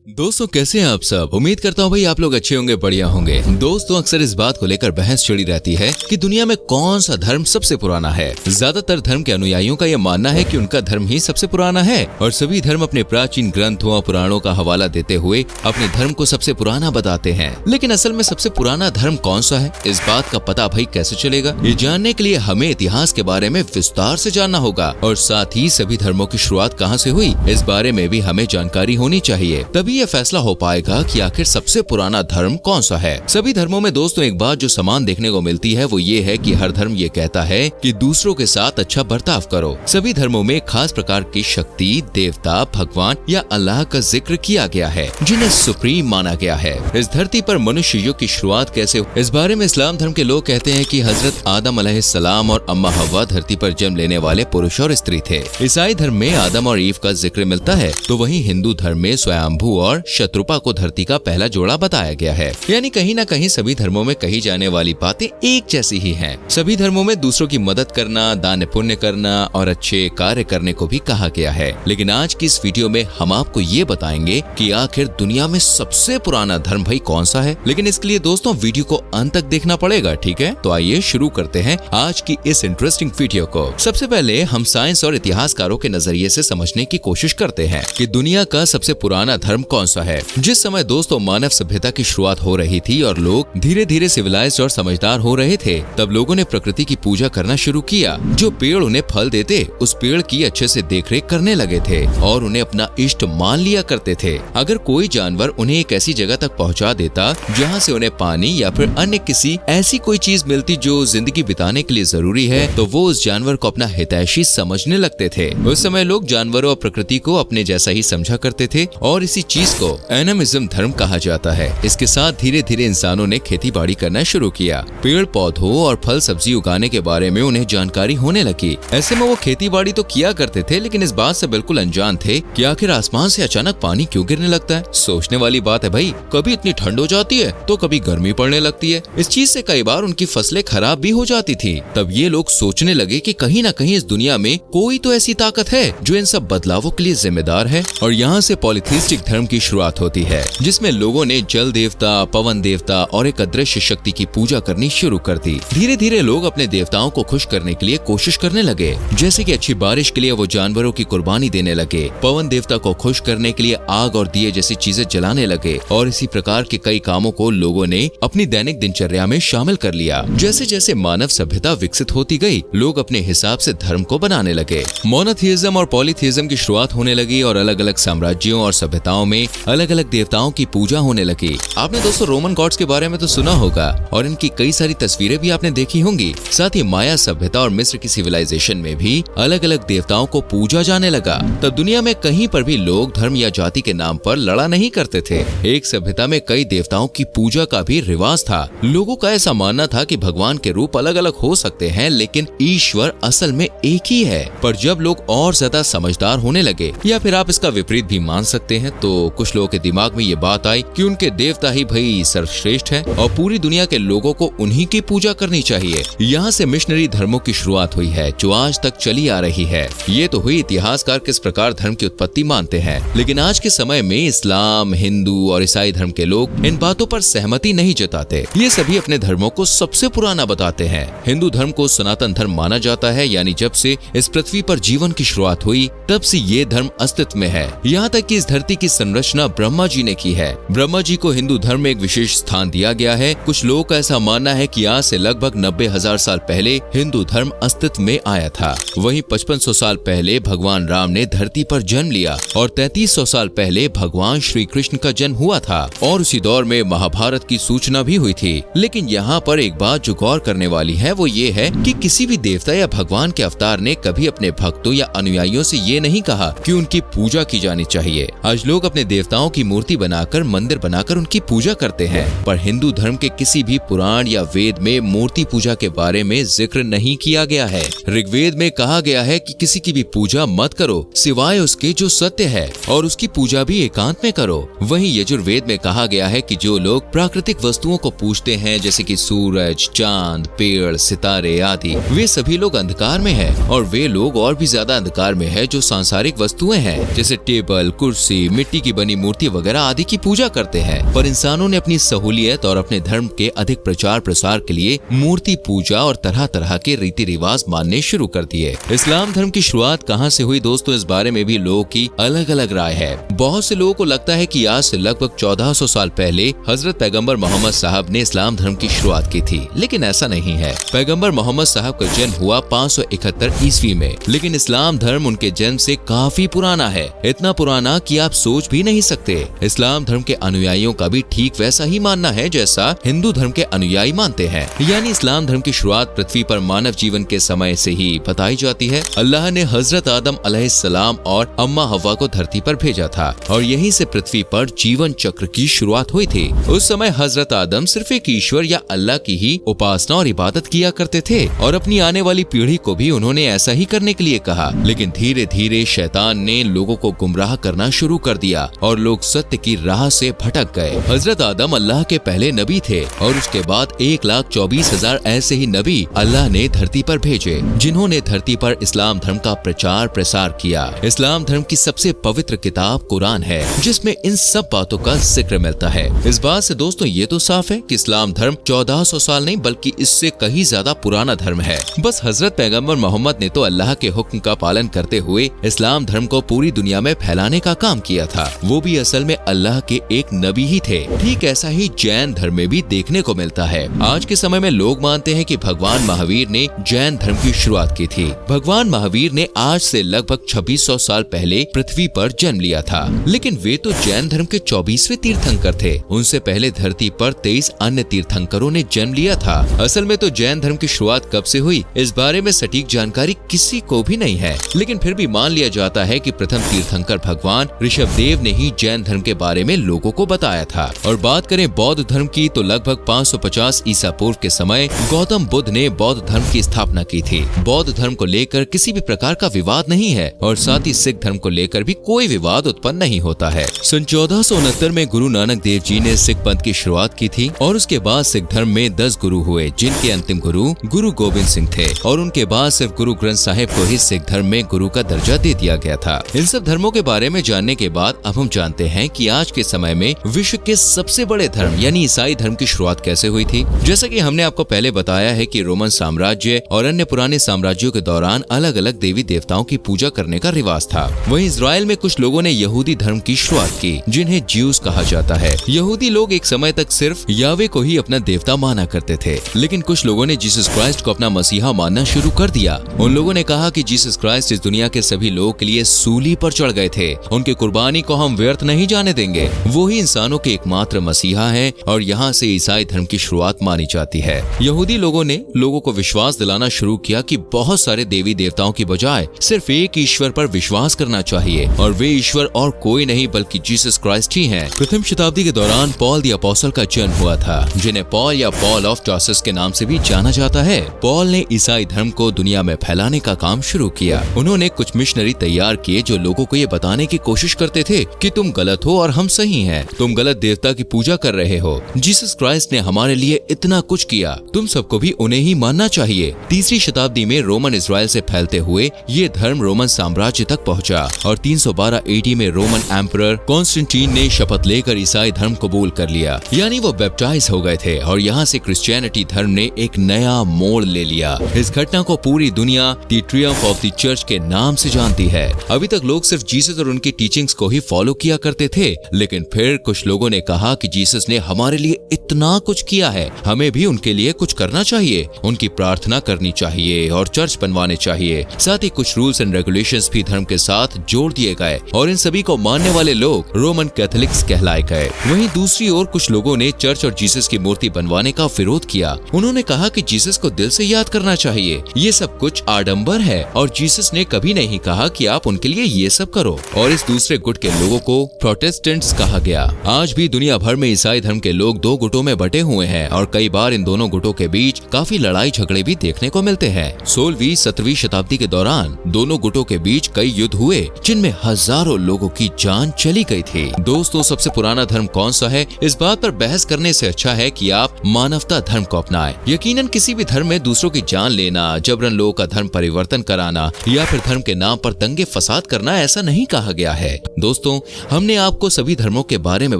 दोस्तों कैसे हैं आप सब। उम्मीद करता हूँ भाई आप लोग अच्छे होंगे, बढ़िया होंगे। दोस्तों अक्सर इस बात को लेकर बहस छिड़ी रहती है कि दुनिया में कौन सा धर्म सबसे पुराना है। ज्यादातर धर्म के अनुयायियों का यह मानना है कि उनका धर्म ही सबसे पुराना है और सभी धर्म अपने प्राचीन ग्रंथों और पुराणों का हवाला देते हुए अपने धर्म को सबसे पुराना बताते हैं। लेकिन असल में सबसे पुराना धर्म कौन सा है, इस बात का पता भाई कैसे चलेगा? ये जानने के लिए हमें इतिहास के बारे में विस्तार से जानना होगा और साथ ही सभी धर्मों की शुरुआत कहाँ से हुई, इस बारे में भी हमें जानकारी होनी चाहिए। तभी ये फैसला हो पाएगा कि आखिर सबसे पुराना धर्म कौन सा है। सभी धर्मों में दोस्तों एक बात जो समान देखने को मिलती है वो ये है कि हर धर्म ये कहता है कि दूसरों के साथ अच्छा बर्ताव करो। सभी धर्मों में खास प्रकार की शक्ति, देवता, भगवान या अल्लाह का जिक्र किया गया है जिन्हें सुप्रीम माना गया है। इस धरती पर मनुष्य युग की शुरुआत कैसे हुई, इस बारे में इस्लाम धर्म के लोग कहते हैं कि हजरत आदम अलैहिस्सलाम और अम्मा हव्वा धरती पर जन्म लेने वाले पुरुष और स्त्री थे। ईसाई धर्म में आदम और ईव का जिक्र मिलता है तो वहीं हिंदू धर्म में स्वयंभू और शत्रुपा को धरती का पहला जोड़ा बताया गया है। यानी कहीं न कहीं सभी धर्मों में कही जाने वाली बातें एक जैसी ही हैं। सभी धर्मों में दूसरों की मदद करना, दान पुण्य करना और अच्छे कार्य करने को भी कहा गया है। लेकिन आज की इस वीडियो में हम आपको ये बताएंगे कि आखिर दुनिया में सबसे पुराना धर्म भाई कौन सा है। लेकिन इसके लिए दोस्तों वीडियो को अंत तक देखना पड़ेगा, ठीक है? तो आइए शुरू करते हैं आज की इस इंटरेस्टिंग वीडियो को। सबसे पहले हम साइंस और इतिहासकारों के नजरिए से समझने की कोशिश करते हैं कि दुनिया का सबसे पुराना धर्म कौन सा है। जिस समय दोस्तों मानव सभ्यता की शुरुआत हो रही थी और लोग धीरे धीरे सिविलाइज्ड और समझदार हो रहे थे, तब लोगों ने प्रकृति की पूजा करना शुरू किया। जो पेड़ उन्हें फल देते उस पेड़ की अच्छे से देखरेख करने लगे थे और उन्हें अपना इष्ट मान लिया करते थे। अगर कोई जानवर उन्हें एक ऐसी जगह तक पहुंचा देता जहां से उन्हें पानी या फिर अन्य किसी ऐसी कोई चीज मिलती जो जिंदगी बिताने के लिए जरूरी है, तो वो उस जानवर को अपना हितैषी समझने लगते थे। उस समय लोग जानवरों और प्रकृति को अपने जैसा ही समझा करते थे और इसी चीज को एनिमिज्म धर्म कहा जाता है। इसके साथ धीरे धीरे इंसानों ने खेती बाड़ी करना शुरू किया। पेड़ पौधों और फल सब्जी उगाने के बारे में उन्हें जानकारी होने लगी। ऐसे में वो खेती बाड़ी तो किया करते थे लेकिन इस बात से बिल्कुल अनजान थे कि आखिर आसमान से अचानक पानी क्यों गिरने लगता है। सोचने वाली बात है भाई, कभी इतनी ठंड हो जाती है तो कभी गर्मी पड़ने लगती है। इस चीज से कई बार उनकी फसलें खराब भी हो जाती थी। तब ये लोग सोचने लगे कि कहीं न कहीं इस दुनिया में कोई तो ऐसी ताकत है जो इन सब बदलावों के लिए जिम्मेदार है। और यहाँ से पॉलीथीस्टिक धर्म की शुरुआत होती है जिसमें लोगों ने जल देवता, पवन देवता और एक अदृश्य शक्ति की पूजा करनी शुरू कर दी। धीरे धीरे लोग अपने देवताओं को खुश करने के लिए कोशिश करने लगे, जैसे कि अच्छी बारिश के लिए वो जानवरों की कुर्बानी देने लगे। पवन देवता को खुश करने के लिए आग और दिए जैसी चीजें जलाने लगे और इसी प्रकार के कई कामों को लोगों ने अपनी दैनिक दिनचर्या में शामिल कर लिया। जैसे जैसे मानव सभ्यता विकसित होती गई, लोग अपने हिसाब से धर्म को बनाने लगे। मोनोथीइज्म और पॉलीथीइज्म की शुरुआत होने लगी और अलग अलग साम्राज्यों और सभ्यताओं में अलग अलग देवताओं की पूजा होने लगी। आपने दोस्तों रोमन गॉड्स के बारे में तो सुना होगा और इनकी कई सारी तस्वीरें भी आपने देखी होंगी। साथ ही माया सभ्यता और मिस्र की सिविलाइजेशन में भी अलग अलग देवताओं को पूजा जाने लगा। तब दुनिया में कहीं पर भी लोग धर्म या जाति के नाम पर लड़ा नहीं करते थे। एक सभ्यता में कई देवताओं की पूजा का भी रिवाज था। लोगों का ऐसा मानना था कि भगवान के रूप अलग अलग हो सकते हैं लेकिन ईश्वर असल में एक ही है। पर जब लोग और ज्यादा समझदार होने लगे या फिर आप इसका विपरीत भी मान सकते हैं, तो कुछ लोगों के दिमाग में ये बात आई कि उनके देवता ही भाई सर्वश्रेष्ठ है और पूरी दुनिया के लोगों को उन्हीं की पूजा करनी चाहिए। यहाँ से मिशनरी धर्मों की शुरुआत हुई है जो आज तक चली आ रही है। ये तो हुई इतिहासकार किस प्रकार धर्म की उत्पत्ति मानते हैं, लेकिन आज के समय में इस्लाम, हिंदू और ईसाई धर्म के लोग इन बातों पर सहमति नहीं जताते। ये सभी अपने धर्मों को सबसे पुराना बताते हैं। हिंदू धर्म को सनातन धर्म माना जाता है, यानी जब से इस पृथ्वी पर जीवन की शुरुआत हुई तब से ये धर्म अस्तित्व में है। यहाँ तक कि इस धरती की संरचना ब्रह्मा जी ने की है। ब्रह्मा जी को हिंदू धर्म में एक विशेष स्थान दिया गया है। कुछ लोगों का ऐसा मानना है कि आज से लगभग 90,000 साल पहले हिंदू धर्म अस्तित्व में आया था। वहीं 5500 साल पहले भगवान राम ने धरती पर जन्म लिया और 3300 साल पहले भगवान श्री कृष्ण का जन्म हुआ था और उसी दौर में महाभारत की सूचना भी हुई थी। लेकिन यहाँ पर एक बात जो गौर करने वाली है वो ये है कि किसी भी देवता या भगवान के अवतार ने कभी अपने भक्तों या अनुयायियों से ये नहीं कहा कि उनकी पूजा की जानी चाहिए। आज लोग अपने देवताओं की मूर्ति बनाकर, मंदिर बनाकर उनकी पूजा करते हैं, पर हिंदू धर्म के किसी भी पुराण या वेद में मूर्ति पूजा के बारे में जिक्र नहीं किया गया है। ऋग्वेद में कहा गया है कि किसी की भी पूजा मत करो सिवाय उसके जो सत्य है और उसकी पूजा भी एकांत में करो। वहीं यजुर्वेद में कहा गया है कि जो लोग प्राकृतिक वस्तुओं को पूजते हैं जैसे कि सूरज, चांद, पेड़, सितारे आदि, वे सभी लोग अंधकार में हैं और वे लोग और भी ज्यादा अंधकार में है जो सांसारिक वस्तुएं हैं जैसे टेबल, कुर्सी, मिट्टी की बनी मूर्ति वगैरह आदि की पूजा करते हैं, पर इंसानों ने अपनी सहूलियत और अपने धर्म के अधिक प्रचार प्रसार के लिए मूर्ति पूजा और तरह तरह के रीति रिवाज मानने शुरू कर दिए। इस्लाम धर्म की शुरुआत कहाँ से हुई दोस्तों, इस बारे में भी लोगों की अलग अलग राय है। बहुत से लोगों को लगता है कि आज से लगभग 1400 साल पहले हजरत पैगंबर मोहम्मद साहब ने इस्लाम धर्म की शुरुआत की थी, लेकिन ऐसा नहीं है। पैगंबर मोहम्मद साहब का जन्म हुआ 571 ईस्वी में, लेकिन इस्लाम धर्म उनके जन्म से काफी पुराना है, इतना पुराना कि आप सोच भी नहीं सकते। इस्लाम धर्म के अनुयायियों का भी ठीक वैसा ही मानना है जैसा हिंदू धर्म के अनुयायी मानते हैं। यानी इस्लाम धर्म की शुरुआत पृथ्वी पर मानव जीवन के समय से ही बताई जाती है। अल्लाह ने हजरत आदम अलैहिस्सलाम और अम्मा हव्वा को धरती पर भेजा था और यहीं से पृथ्वी पर जीवन चक्र की शुरुआत हुई थी। उस समय हजरत आदम सिर्फ एक ईश्वर या अल्लाह की ही उपासना और इबादत किया करते थे और अपनी आने वाली पीढ़ी को भी उन्होंने ऐसा ही करने के लिए कहा। लेकिन धीरे धीरे शैतान ने लोगों को गुमराह करना शुरू कर दिया और लोग सत्य की राह से भटक गए। हजरत आदम अल्लाह के पहले नबी थे और उसके बाद 1,24,000 ऐसे ही नबी अल्लाह ने धरती पर भेजे, जिन्होंने धरती पर इस्लाम धर्म का प्रचार प्रसार किया। इस्लाम धर्म की सबसे पवित्र किताब कुरान है, जिसमें इन सब बातों का जिक्र मिलता है। इस बात से दोस्तों ये तो साफ है कि इस्लाम धर्म 1400 साल नहीं बल्कि इससे कहीं ज्यादा पुराना धर्म है। बस हजरत पैगंबर मोहम्मद ने तो अल्लाह के हुक्म का पालन करते हुए इस्लाम धर्म को पूरी दुनिया में फैलाने का काम किया था। वो भी असल में अल्लाह के एक नबी ही थे। ठीक ऐसा ही जैन धर्म में भी देखने को मिलता है। आज के समय में लोग मानते हैं कि भगवान महावीर ने जैन धर्म की शुरुआत की थी। भगवान महावीर ने आज से लगभग 2600 साल पहले पृथ्वी पर जन्म लिया था, लेकिन वे तो जैन धर्म के 24वें तीर्थंकर थे। उनसे पहले धरती पर 23 अन्य तीर्थंकरों ने जन्म लिया था। असल में तो जैन धर्म की शुरुआत कब से हुई इस बारे में सटीक जानकारी किसी को भी नहीं है, लेकिन फिर भी मान लिया जाता है कि प्रथम तीर्थंकर भगवान ऋषभदेव ने ही जैन धर्म के बारे में लोगों को बताया था। और बात करें बौद्ध धर्म की तो लगभग 550 ईसा पूर्व के समय गौतम बुद्ध ने बौद्ध धर्म की स्थापना की थी। बौद्ध धर्म को लेकर किसी भी प्रकार का विवाद नहीं है और साथ ही सिख धर्म को लेकर भी कोई विवाद उत्पन्न नहीं होता है। सन 1469 में गुरु नानक देव जी ने सिख पंथ की शुरुआत की थी और उसके बाद सिख धर्म में 10 गुरु हुए, जिनके अंतिम गुरु गुरु गोविंद सिंह थे और उनके बाद सिर्फ गुरु ग्रंथ साहिब को ही सिख धर्म में गुरु का दर्जा दे दिया गया था। इन सब धर्मों के बारे में जानने के बाद अब हम जानते हैं कि आज के समय में विश्व के सबसे बड़े धर्म यानी ईसाई धर्म की शुरुआत कैसे हुई थी। जैसा कि हमने आपको पहले बताया है कि रोमन साम्राज्य और अन्य पुराने साम्राज्यों के दौरान अलग अलग देवी देवताओं की पूजा करने का रिवाज था। वहीं इजराइल में कुछ लोगों ने यहूदी धर्म की शुरुआत की, जिन्हें ज्यूस कहा जाता है। यहूदी लोग एक समय तक सिर्फ यावे को ही अपना देवता माना करते थे, लेकिन कुछ लोगों ने जीसस क्राइस्ट को अपना मसीहा मानना शुरू कर दिया। उन लोगों ने कहा कि जीसस क्राइस्ट इस दुनिया के सभी लोगों के लिए सूली पर चढ़ गए थे, उनकी कुर्बानी को हम व्यर्थ नहीं जाने देंगे। वो ही इंसानों के एकमात्र मसीहा है और यहाँ से ईसाई धर्म की शुरुआत मानी जाती है। यहूदी लोगों ने लोगों को विश्वास दिलाना शुरू किया कि बहुत सारे देवी देवताओं की बजाय सिर्फ एक ईश्वर पर विश्वास करना चाहिए और वे ईश्वर और कोई नहीं बल्कि जीसस क्राइस्ट ही हैं। प्रथम शताब्दी के दौरान पॉल द अपोस्टल का जन्म हुआ था, जिन्हें पॉल या पॉल ऑफ टार्सस के नाम से भी जाना जाता है। पॉल ने ईसाई धर्म को दुनिया में फैलाने का काम शुरू किया। उन्होंने कुछ मिशनरी तैयार किए जो लोगों को ये बताने की कोशिश करते थे कि तुम गलत हो और हम सही हैं, तुम गलत देवता की पूजा कर रहे हो। जीसस क्राइस्ट ने हमारे लिए इतना कुछ किया, तुम सबको भी उन्हें ही मानना चाहिए। तीसरी शताब्दी में रोमन इजराइल से फैलते हुए ये धर्म रोमन साम्राज्य तक पहुंचा और 312 AD में रोमन एम्परर कॉन्स्टेंटीन ने शपथ लेकर ईसाई धर्म कबूल कर लिया, यानी वो बैप्टाइज हो गए थे और यहाँ से क्रिश्चियनिटी धर्म ने एक नया मोड़ ले लिया। इस घटना को पूरी दुनिया the Triumph of the church के नाम से जानती है। अभी तक लोग सिर्फ जीसस और उनकी टीचिंग्स को ही फॉलो किया करते थे, लेकिन फिर कुछ लोगों ने कहा कि जीसस ने हमारे लिए इतना कुछ किया है, हमें भी उनके लिए कुछ करना चाहिए, उनकी प्रार्थना करनी चाहिए और चर्च बनवाने चाहिए। साथ ही कुछ रूल्स एंड रेगुलेशंस भी धर्म के साथ जोड़ दिए गए और इन सभी को मानने वाले लोग रोमन कैथोलिक्स कहलाए गए। वहीं दूसरी ओर कुछ लोगों ने चर्च और जीसस की मूर्ति बनवाने का विरोध किया। उन्होंने कहा कि जीसस को दिल से याद करना चाहिए, ये सब कुछ आडंबर है और जीसस ने कभी नहीं कहा कि आप उनके लिए ये सब करो। और इस दूसरे गुट के लोगों को प्रोटेस्टेंट्स कहा गया। आज भी दुनिया भर में ईसाई धर्म के लोग दो गुटों में बटे हुए हैं और कई बार इन दोनों गुटों के बीच काफी लड़ाई झगड़े भी देखने को मिलते हैं। 16वीं 17वीं शताब्दी के दौरान दोनों गुटों के बीच कई युद्ध हुए, जिनमें हजारों लोगों की जान चली गई थी। दोस्तों, सबसे पुराना धर्म कौन सा है, इस बात पर बहस करने से अच्छा है कि आप मानवता धर्म को अपनाएं। यकीनन किसी भी धर्म में दूसरों की जान लेना, जबरन लोगों का धर्म परिवर्तन कराना या फिर धर्म के नाम पर दंगे फसाद करना ऐसा नहीं कहा गया है। दोस्तों, हमने आपको सभी धर्मों के बारे में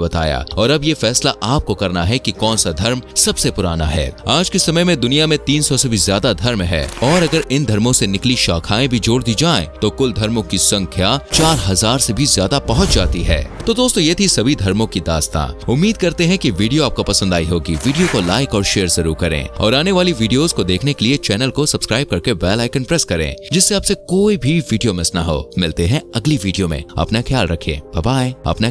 बताया और अब ये फैसला आपको करना है कि कौन सा धर्म सबसे पुराना है। आज के समय में दुनिया में 300 से भी ज्यादा धर्म है और अगर इन धर्मों से निकली शाखाएं भी जोड़ दी जाएं, तो कुल धर्मों की संख्या 4000 से भी ज्यादा पहुंच जाती है। तो दोस्तों, ये थी सभी धर्मों की दास्तां। उम्मीद करते हैं कि वीडियो आपको पसंद आई होगी। वीडियो को लाइक और शेयर जरूर करें और आने वाली वीडियोस को देखने के लिए चैनल को सब्सक्राइब करके बेल आइकन प्रेस करें, जिससे आपसे कोई भी वीडियो मिस ना हो। मिलते हैं अगली वीडियो में। अपना ख्याल रखें। Bye bye. अपना